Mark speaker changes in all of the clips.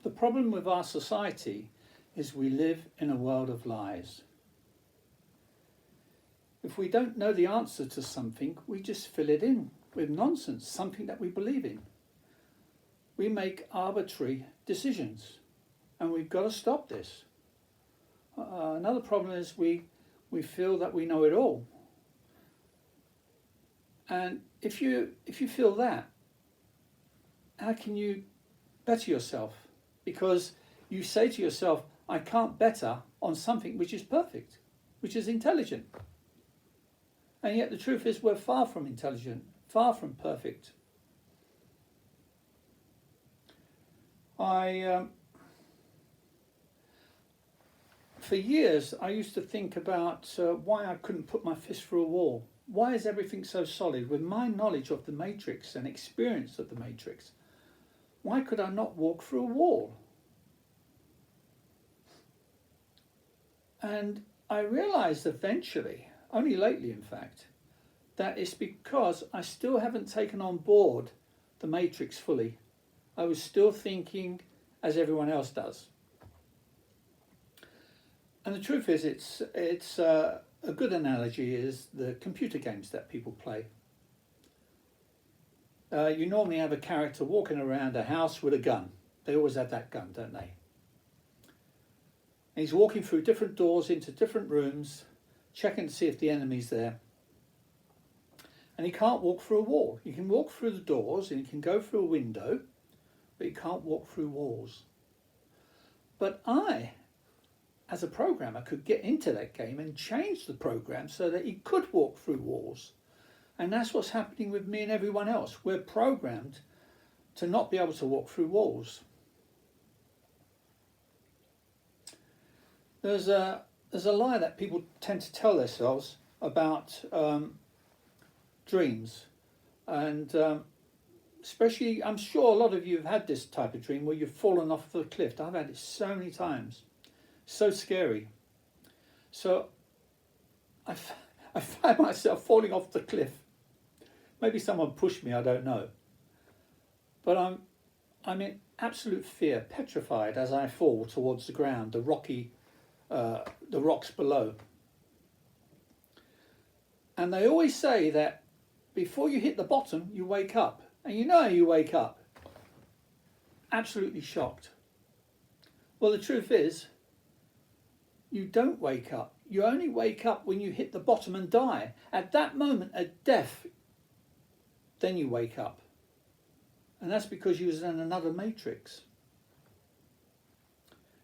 Speaker 1: The problem with our society is we live in a world of lies. If we don't know the answer to something, we just fill it in with nonsense, something that we believe in. We make arbitrary decisions, and we've got to stop this. Another problem is we feel that we know it all. And if you feel that, how can you better yourself? Because you say to yourself, I can't better on something which is perfect, which is intelligent. And yet the truth is we're far from intelligent, far from perfect. For years, I used to think about why I couldn't put my fist through a wall. Why is everything so solid? With my knowledge of the matrix and experience of the matrix, why could I not walk through a wall? And I realized eventually, only lately in fact, that it's because I still haven't taken on board the matrix fully. I was still thinking as everyone else does. And the truth is, it's a good analogy is the computer games that people play. You normally have a character walking around a house with a gun. They always have that gun, don't they? And he's walking through different doors into different rooms, checking to see if the enemy's there. And he can't walk through a wall. He can walk through the doors and he can go through a window, but he can't walk through walls. But I, as a programmer, could get into that game and change the program so that he could walk through walls. And that's what's happening with me and everyone else. We're programmed to not be able to walk through walls. There's a lie that people tend to tell themselves about dreams. And especially, I'm sure a lot of you have had this type of dream where you've fallen off the cliff. I've had it so many times. So scary. So I find myself falling off the cliff. Maybe someone pushed me, I don't know. But I'm in absolute fear, petrified as I fall towards the ground, the rocks below. And they always say that before you hit the bottom, you wake up. And you know how you wake up. Absolutely shocked. Well, the truth is, you don't wake up. You only wake up when you hit the bottom and die. At that moment of death, then you wake up. And that's because you was in another matrix.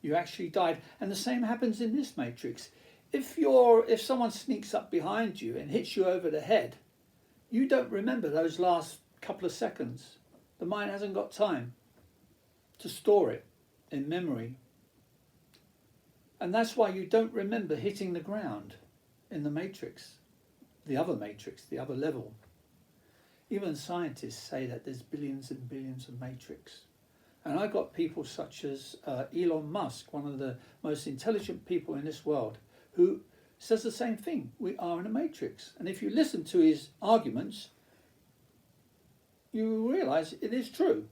Speaker 1: You actually died. And the same happens in this matrix. If someone sneaks up behind you and hits you over the head, you don't remember those last couple of seconds. The mind hasn't got time to store it in memory. And that's why you don't remember hitting the ground in the matrix, the other level. Even scientists say that there's billions and billions of matrix. And I got people such as Elon Musk, one of the most intelligent people in this world, who says the same thing. We are in a matrix. And if you listen to his arguments, you realize it is true.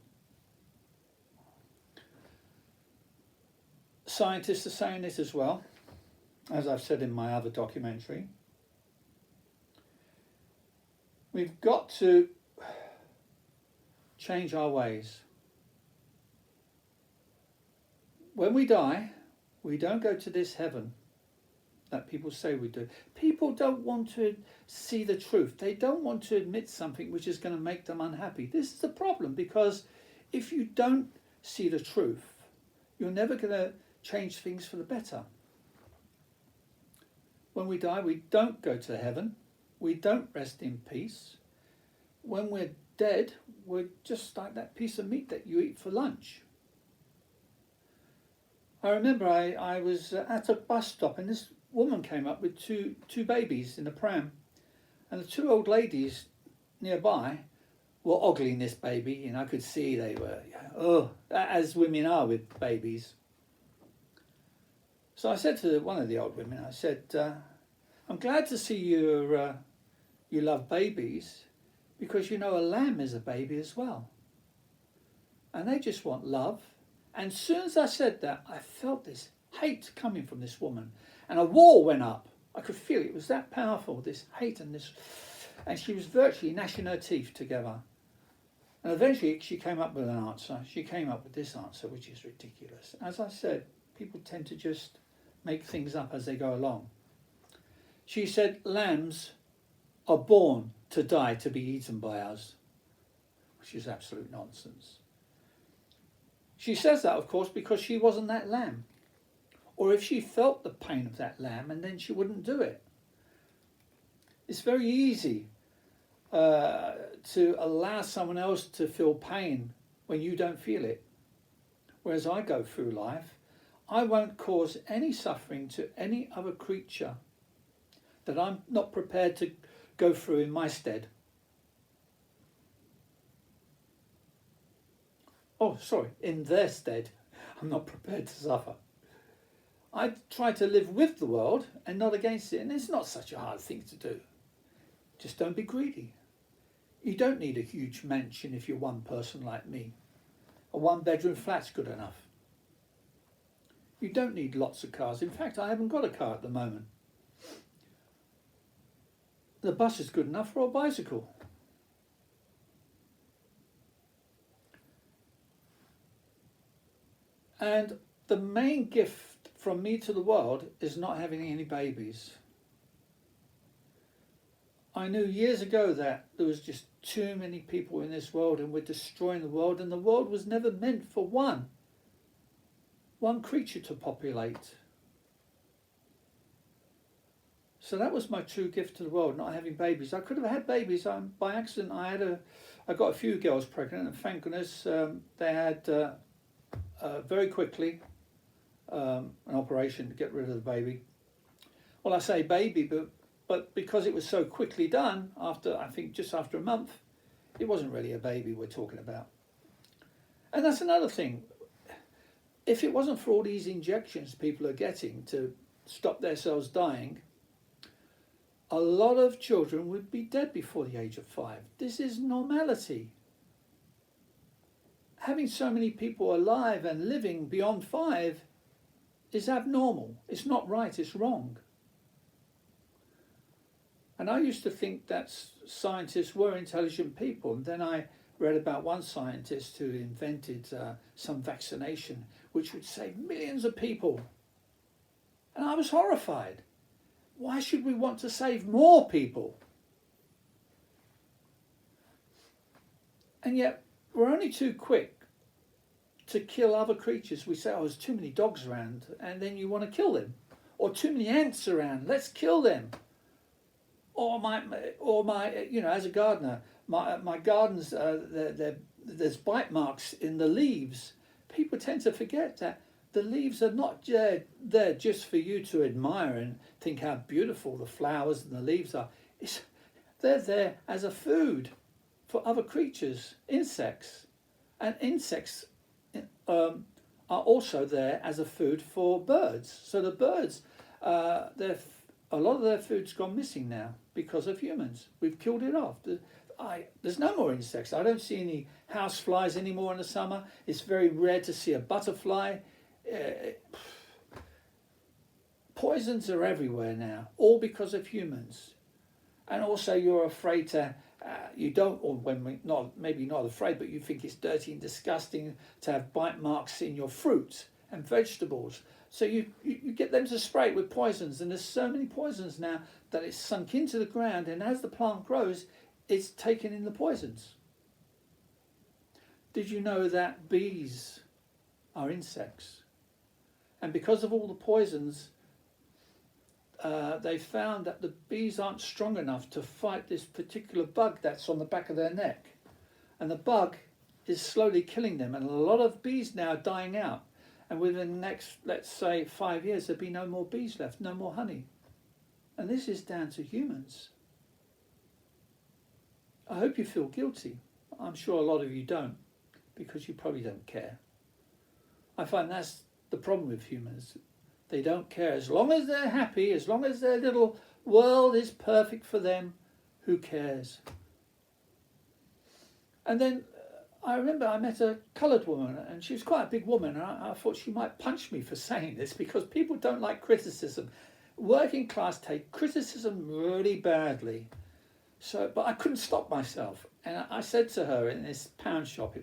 Speaker 1: Scientists are saying this as well, as I've said in my other documentary. We've got to change our ways. When we die, we don't go to this heaven that people say we do. People don't want to see the truth. They don't want to admit something which is going to make them unhappy. This is the problem, because if you don't see the truth, you're never going to change things for the better. When we die, we don't go to heaven. We don't rest in peace. When we're dead, we're just like that piece of meat that you eat for lunch. I remember I was at a bus stop and this woman came up with two babies in a pram, and the two old ladies nearby were ogling this baby, and I could see they were, as women are with babies. So I said to one of the old women, I said, I'm glad to see you love babies, because you know a lamb is a baby as well. And they just want love And as soon as I said that, I felt this hate coming from this woman. And a wall went up. I could feel it. It was that powerful, this hate and this. And she was virtually gnashing her teeth together. And eventually she came up with an answer. She came up with this answer, which is ridiculous. As I said, people tend to just make things up as they go along. She said, lambs are born to die, to be eaten by us, which is absolute nonsense. She says that, of course, because she wasn't that lamb. Or if she felt the pain of that lamb, and then she wouldn't do it. It's very easy to allow someone else to feel pain when you don't feel it. Whereas I go through life, I won't cause any suffering to any other creature that I'm not prepared to go through in my stead. Oh, sorry, in their stead. I'm not prepared to suffer. I try to live with the world and not against it, and it's not such a hard thing to do. Just don't be greedy. You don't need a huge mansion if you're one person like me. A one-bedroom flat's good enough. You don't need lots of cars. In fact, I haven't got a car at the moment. The bus is good enough for a bicycle. And the main gift from me to the world is not having any babies. I knew years ago that there was just too many people in this world and we're destroying the world, and the world was never meant for one creature to populate. So that was my true gift to the world, not having babies. I could have had babies. By accident, I got a few girls pregnant, and thank goodness they had very quickly an operation to get rid of the baby. Well, I say baby, but because it was so quickly done, I think just after a month, it wasn't really a baby we're talking about. And that's another thing. If it wasn't for all these injections people are getting to stop their cells dying, a lot of children would be dead before the age of 5. This is normality. Having so many people alive and living beyond 5 is abnormal. It's not right, it's wrong. And I used to think that scientists were intelligent people, and then I read about one scientist who invented some vaccination which would save millions of people. And I was horrified. Why should we want to save more people? And yet we're only too quick to kill other creatures. We say, oh, there's too many dogs around, and then you want to kill them. Or too many ants around, let's kill them. Or my, as a gardener, my gardens, there's bite marks in the leaves. People tend to forget that the leaves are not there just for you to admire and think how beautiful the flowers and the leaves are. They're there as a food for other creatures, insects. And insects are also there as a food for birds. So the birds, a lot of their food's gone missing now because of humans. We've killed it off. There's no more insects. I don't see any house flies anymore in the summer. It's very rare to see a butterfly. Poisons are everywhere now, all because of humans. And also you're afraid to, maybe not afraid, but you think it's dirty and disgusting to have bite marks in your fruits and vegetables. So you get them to spray it with poisons, and there's so many poisons now that it's sunk into the ground, and as the plant grows, it's taking in the poisons. Did you know that bees are insects? And because of all the poisons, they found that the bees aren't strong enough to fight this particular bug that's on the back of their neck. And the bug is slowly killing them, and a lot of bees now are dying out. And within the next, let's say, 5 years, there'll be no more bees left, no more honey. And this is down to humans. I hope you feel guilty. I'm sure a lot of you don't, because you probably don't care. I find that's the problem with humans. They don't care. As long as they're happy, as long as their little world is perfect for them, who cares? And then I remember I met a coloured woman, and she was quite a big woman, and I thought she might punch me for saying this, because people don't like criticism. Working class take criticism really badly. So, but I couldn't stop myself, and I said to her in this pound shop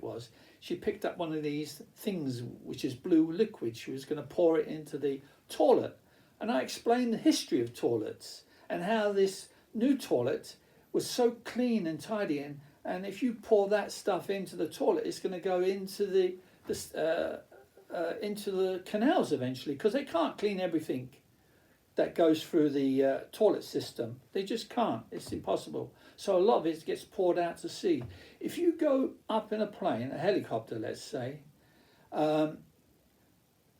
Speaker 1: she picked up one of these things which is blue liquid. She was going to pour it into the toilet, and I explained the history of toilets and how this new toilet was so clean and tidy, and if you pour that stuff into the toilet, it's going to go into the canals eventually, because they can't clean everything that goes through the toilet system. They just can't. It's impossible. So a lot of it gets poured out to sea. If you go up in a plane, a helicopter, let's say, and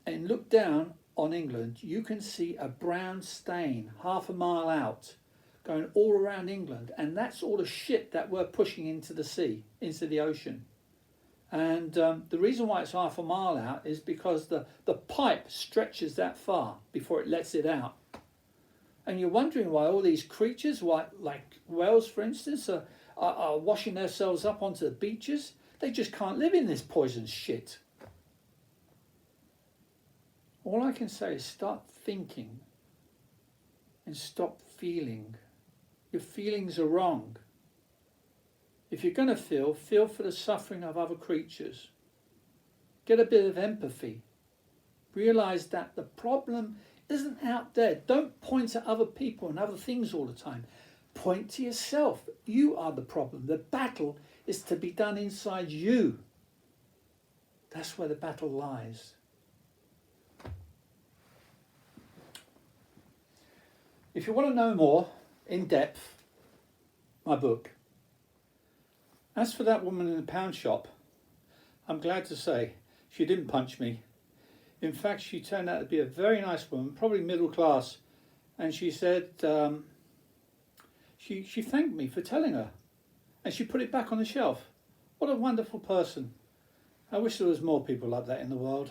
Speaker 1: look down on England, you can see a brown stain half a mile out going all around England, and that's all the shit that we're pushing into the sea, into the ocean. And the reason why it's half a mile out is because the pipe stretches that far before it lets it out. And you're wondering why all these creatures, like whales for instance, are washing themselves up onto the beaches. They just can't live in this poison shit. All I can say is start thinking and stop feeling. Your feelings are wrong. If you're going to feel for the suffering of other creatures. Get a bit of empathy. Realise that the problem isn't out there. Don't point at other people and other things all the time. Point to yourself. You are the problem. The battle is to be done inside you. That's where the battle lies. If you want to know more in depth, my book. As for that woman in the pound shop, I'm glad to say she didn't punch me. In fact, she turned out to be a very nice woman, probably middle class, and she said she thanked me for telling her, and she put it back on the shelf. What a wonderful person. I wish there was more people like that in the world.